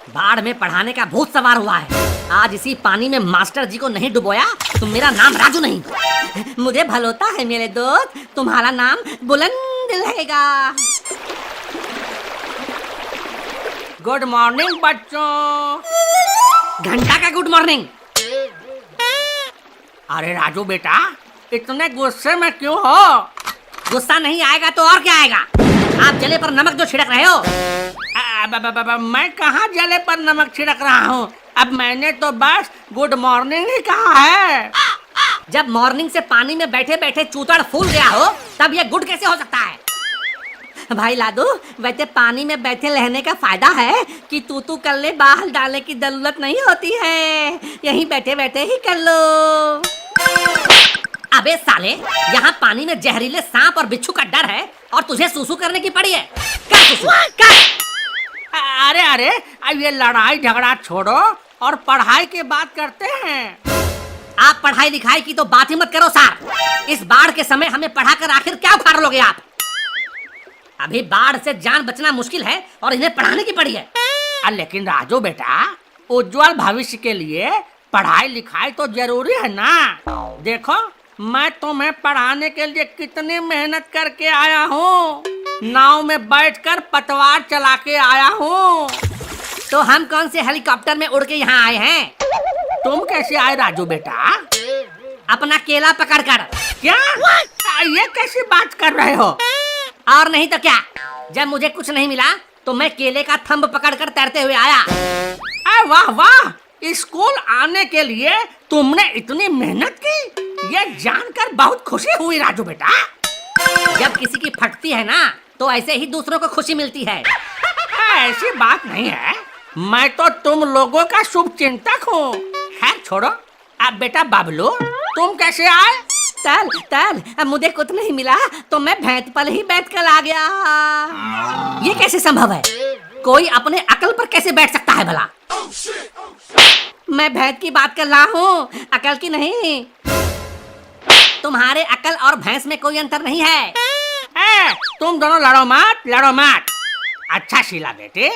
बाढ़ में पढ़ाने का भूत सवार हुआ है। आज इसी पानी में मास्टर जी को नहीं डुबोया तो मेरा नाम राजू नहीं। मुझे भलोता है मेरे दोस्त, तुम्हारा नाम बुलंद रहेगा। गुड मॉर्निंग बच्चों। घंटा का गुड मॉर्निंग। अरे राजू बेटा, इतने गुस्से में क्यों हो? गुस्सा नहीं आएगा तो और क्या आएगा? आप जले पर नमक जो छिड़क रहे हो। मैं कहाँ जले पर नमक छिड़क रहा हूँ? अब मैंने तो बस गुड मॉर्निंग ही कहा है। जब मॉर्निंग से पानी में बैठे बैठे चूतड़ फूल गया हो तब ये गुड कैसे हो सकता है? भाई लादू, वैसे पानी में बैठे रहने का फायदा है कि तू कल्ले बाहर डालने की जरूरत नहीं होती है, यहीं बैठे बैठे ही कर लो। अबे साले, यहाँ पानी में जहरीले सांप और बिच्छू का डर है और तुझे सूसू करने की पड़ी है। कर सूसू, कर। अरे अरे, अब ये लड़ाई झगड़ा छोड़ो और पढ़ाई की बात करते हैं। आप पढ़ाई लिखाई की तो बात ही मत करो सर। इस बाढ़ के समय हमें पढ़ाकर आखिर क्या उखाड़ लोगे आप? अभी बाढ़ से जान बचना मुश्किल है और इन्हें पढ़ाने की पड़ी है। लेकिन राजू बेटा, उज्जवल भविष्य के लिए पढ़ाई लिखाई तो जरूरी है ना। देखो, मैं तुम्हें पढ़ाने के लिए कितनी मेहनत करके आया हूँ। नाव में बैठकर पतवार चला के आया हूँ। तो हम कौन से हेलीकॉप्टर में उड़ के यहाँ आए हैं? तुम कैसे आए राजू बेटा? अपना केला पकड़कर। क्या? ये कैसी बात कर रहे हो? और नहीं तो क्या, जब मुझे कुछ नहीं मिला तो मैं केले का थंब पकड़कर तैरते हुए आया। वाह वाह, स्कूल आने के लिए तुमने इतनी मेहनत की, ये जानकर बहुत खुशी हुई राजू बेटा। जब किसी की फटती है ना तो ऐसे ही दूसरों को खुशी मिलती है। ऐसी बात नहीं है, मैं तो तुम लोगों का शुभ चिंतक हूँ। खैर छोड़ो। अब बेटा बाबलू, तुम कैसे आए? तल अब मुझे कुछ नहीं मिला तो मैं भैंस पर ही बैठ कर आ गया। ये कैसे संभव है? कोई अपने अकल पर कैसे बैठ सकता है भला? मैं भैंस की बात कर रहा हूँ, अकल की नहीं। तुम्हारे अकल और भैंस में कोई अंतर नहीं है। तुम दोनों लड़ो मत। अच्छा शीला बेटे,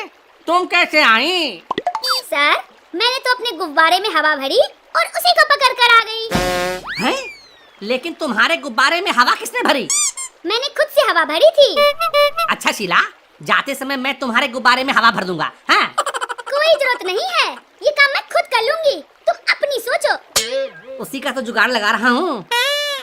तुम कैसे आई? सर, मैंने तो अपने गुब्बारे में हवा भरी और उसी को पकड़ कर आ गई। हैं? लेकिन तुम्हारे गुब्बारे में हवा किसने भरी? मैंने खुद से हवा भरी थी। अच्छा शीला, जाते समय मैं तुम्हारे गुब्बारे में हवा भर दूंगा। हाँ? कोई जरूरत नहीं है, ये काम मैं खुद कर लूंगी, तुम अपनी सोचो। उसी का तो जुगाड़ लगा रहा हूँ।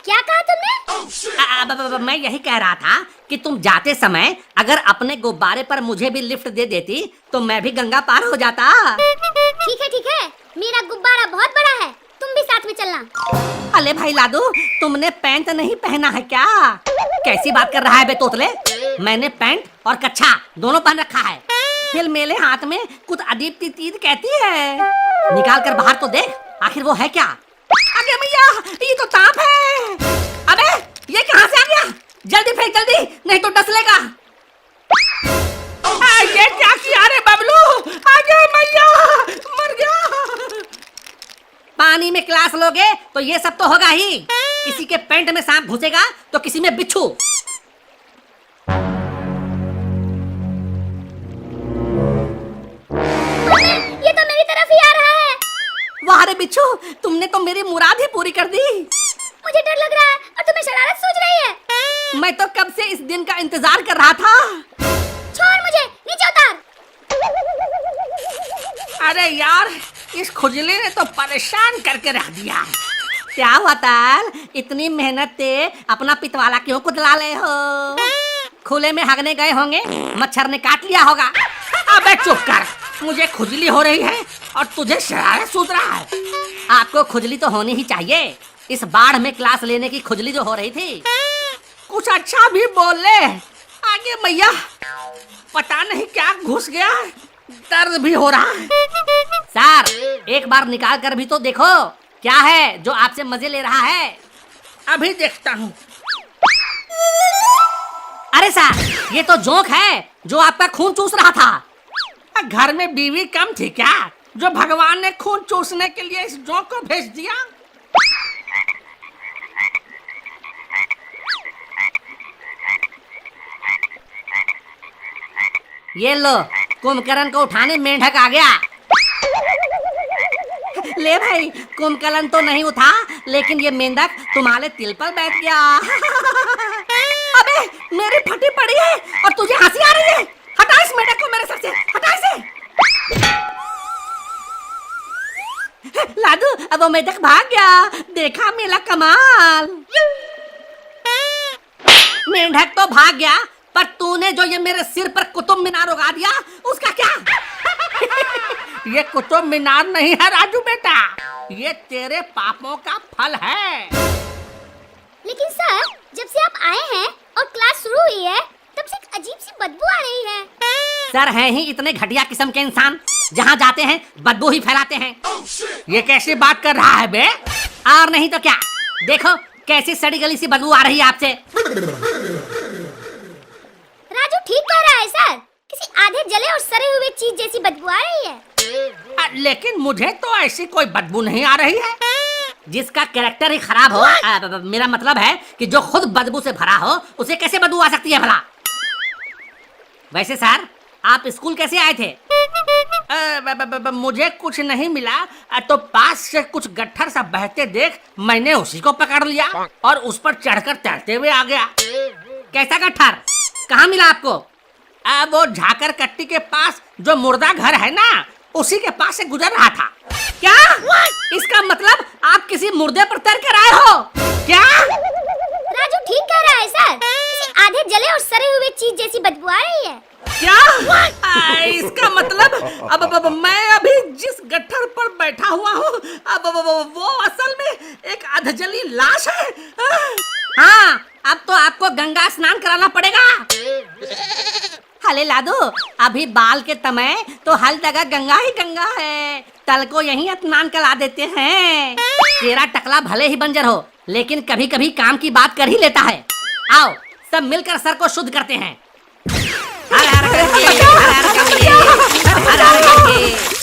क्या कहा तुमने? मैं यही कह रहा था कि तुम जाते समय अगर अपने गुब्बारे पर मुझे भी लिफ्ट दे देती तो मैं भी गंगा पार हो जाता। ठीक है, मेरा गुब्बारा बहुत बड़ा है, तुम भी साथ में चलना। अले भाई लादू, तुमने पैंट नहीं पहना है क्या? कैसी बात कर रहा है बे तोतले? मैंने पैंट और कच्छा दोनों पहन रखा है। फिर मेरे हाथ में कुछ अजीब सी चीज कहती है। निकाल कर बाहर तो देख, आखिर वो है क्या? अरे भैया, ये तो सांप है। अबे, ये कहाँ से आ गया? जल्दी फेंक जल्दी, नहीं तो डसलेगा। ये क्या किया रे बबलू? आगे भैया, मर गया। पानी में क्लास लोगे तो ये सब तो होगा ही। किसी के पैंट में सांप घुसेगा तो किसी में बिच्छू। ये तो मेरी तरफ ही आ रहा है। वाह रे बिच्छू, तुमने तो मेरी मुराद ही पूरी कर दी। मुझे डर लग रहा है और तुम्हें शरारत सूझ रही है। मैं तो कब से इस दिन का इंतजार कर रहा था। छोड़ मुझे, नीचे उतार। अरे यार, इस खुजली ने तो परेशान करके रख दिया। क्या हुआ ताल, इतनी मेहनत से अपना पितवाला क्यों कुदला ले हो? खुले में हगने गए होंगे, मच्छर ने काट लिया होगा। अबे चुप कर, मुझे खुजली हो रही है और तुझे शरारत सूझ रहा है। आपको खुजली तो होनी ही चाहिए। इस बाढ़ में क्लास लेने की खुजली जो हो रही थी। कुछ अच्छा भी बोल ले। आगे भैया, पता नहीं क्या घुस गया, दर्द भी हो रहा है। सर, एक बार निकाल कर भी तो देखो, क्या है जो आपसे मजे ले रहा है? अभी देखता हूँ। अरे सर, ये तो जोंक है जो आपका खून चूस रहा था। घर में बीवी कम थी क्या जो भगवान ने खून चूसने के लिए इस जोंक को भेज दिया? ये लो, कुंभकर्ण को उठाने मेंढक आ गया। ले भाई, कुंभकर्ण तो नहीं उठा, लेकिन ये मेंढक तुम्हारे तिल पर बैठ गया। अबे मेरी फटी पड़ी है और तुझे हंसी आ रही है। हटा इस मेंढक को मेरे सर से, हटा इसे। लादू, अब वो मेंढक भाग गया। देखा मेरा कमाल। मेंढक तो भाग गया, पर तूने जो ये मेरे सिर पर कुतुब मीनार उगा दिया, उसका क्या? ये कुतुब मीनार नहीं है राजू बेटा, ये तेरे पापों का फल है। लेकिन सर, जब से आप आए हैं और क्लास शुरू हुई है, तब से एक अजीब सी बदबू आ रही है। सर हैं ही इतने घटिया किस्म के इंसान, जहाँ जाते हैं बदबू ही फैलाते हैं। ये कैसी बात कर रहा है बे? और नहीं तो क्या, देखो कैसी सड़ी गली सी बदबू आ रही है आपसे। राजू ठीक कह रहा है सर, किसी आधे जले और सड़े हुए चीज जैसी बदबू आ रही है। लेकिन मुझे तो ऐसी कोई बदबू नहीं आ रही है। जिसका कैरेक्टर ही खराब हो, मेरा मतलब है कि जो खुद बदबू से भरा हो, उसे कैसे बदबू आ सकती है भला? वैसे सर, आप स्कूल कैसे आए थे? मुझे कुछ नहीं मिला, तो पास से कुछ गट्ठर सा बहते देख मैंने उसी को पकड़ लिया और उस पर चढ़कर तैरते हुए आ गया। कैसा गट्ठर? कहाँ मिला आपको? वो झाकर कट्टी के पास जो मुर्दा घर है ना, उसी के पास से गुजर रहा था। क्या? इसका मतलब आप किसी मुर्दे पर तैर कर आए हो क्या? राजू ठीक कह रहा है सर, किसी आधे जले और सड़े हुए चीज जैसी बदबू आ रही है। क्या? इसका मतलब अब मैं अभी जिस गट्ठर पर बैठा हुआ हूँ, अब वो असल में एक अधजली लाश है। हाँ, अब तो आपको गंगा स्नान कराना पड़ेगा। हले लादू, अभी बाल के तमय तो हर जगह गंगा ही गंगा है। तल को यहीं स्नान करा देते हैं। तेरा टकला भले ही बंजर हो, लेकिन कभी कभी काम की बात कर ही लेता है। आओ सब मिलकर सर को शुद्ध करते हैं। हर हर गंगे, हर हर गंगे, हर हर गंगे।